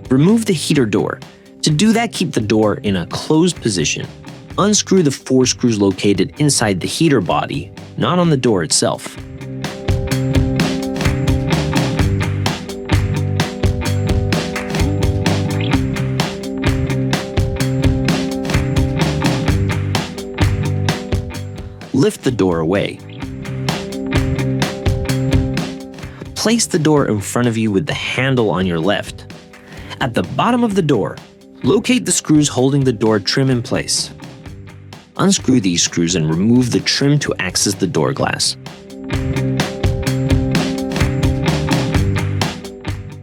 Remove the heater door. To do that, keep the door in a closed position. Unscrew the 4 screws located inside the heater body, not on the door itself. Lift the door away. Place the door in front of you with the handle on your left. At the bottom of the door, locate the screws holding the door trim in place. Unscrew these screws and remove the trim to access the door glass.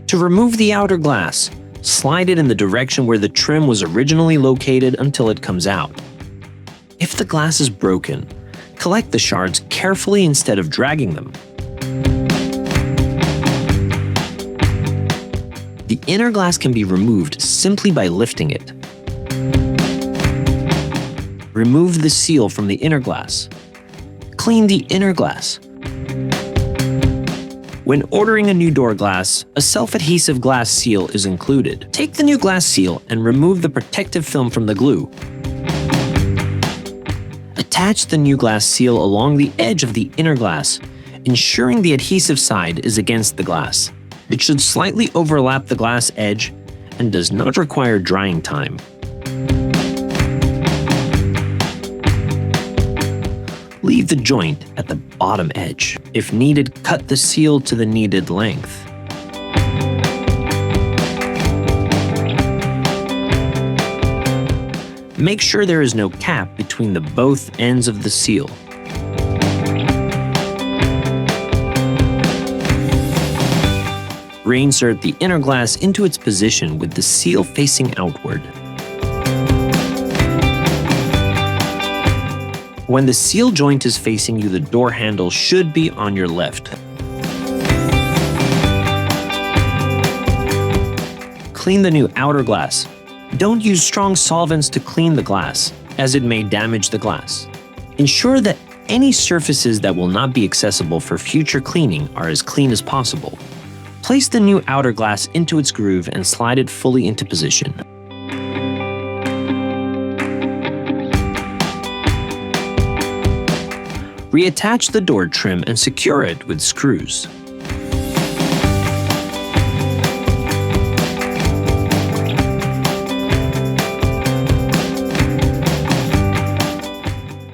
To remove the outer glass, slide it in the direction where the trim was originally located until it comes out. If the glass is broken, collect the shards carefully instead of dragging them. The inner glass can be removed simply by lifting it. Remove the seal from the inner glass. Clean the inner glass. When ordering a new door glass, a self-adhesive glass seal is included. Take the new glass seal and remove the protective film from the glue. Attach the new glass seal along the edge of the inner glass, ensuring the adhesive side is against the glass. It should slightly overlap the glass edge and does not require drying time. Leave the joint at the bottom edge. If needed, cut the seal to the needed length. Make sure there is no cap between the both ends of the seal. Reinsert the inner glass into its position with the seal facing outward. When the seal joint is facing you, the door handle should be on your left. Clean the new outer glass. Don't use strong solvents to clean the glass, as it may damage the glass. Ensure that any surfaces that will not be accessible for future cleaning are as clean as possible. Place the new outer glass into its groove and slide it fully into position. Reattach the door trim and secure it with screws.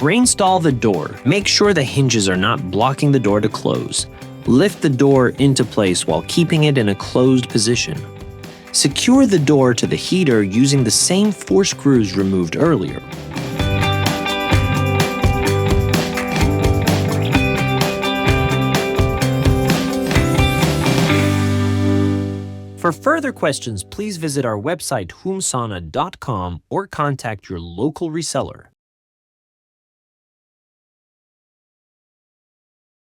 Reinstall the door. Make sure the hinges are not blocking the door to close. Lift the door into place while keeping it in a closed position. Secure the door to the heater using the same 4 screws removed earlier. For further questions, please visit our website HUUMSauna.com or contact your local reseller.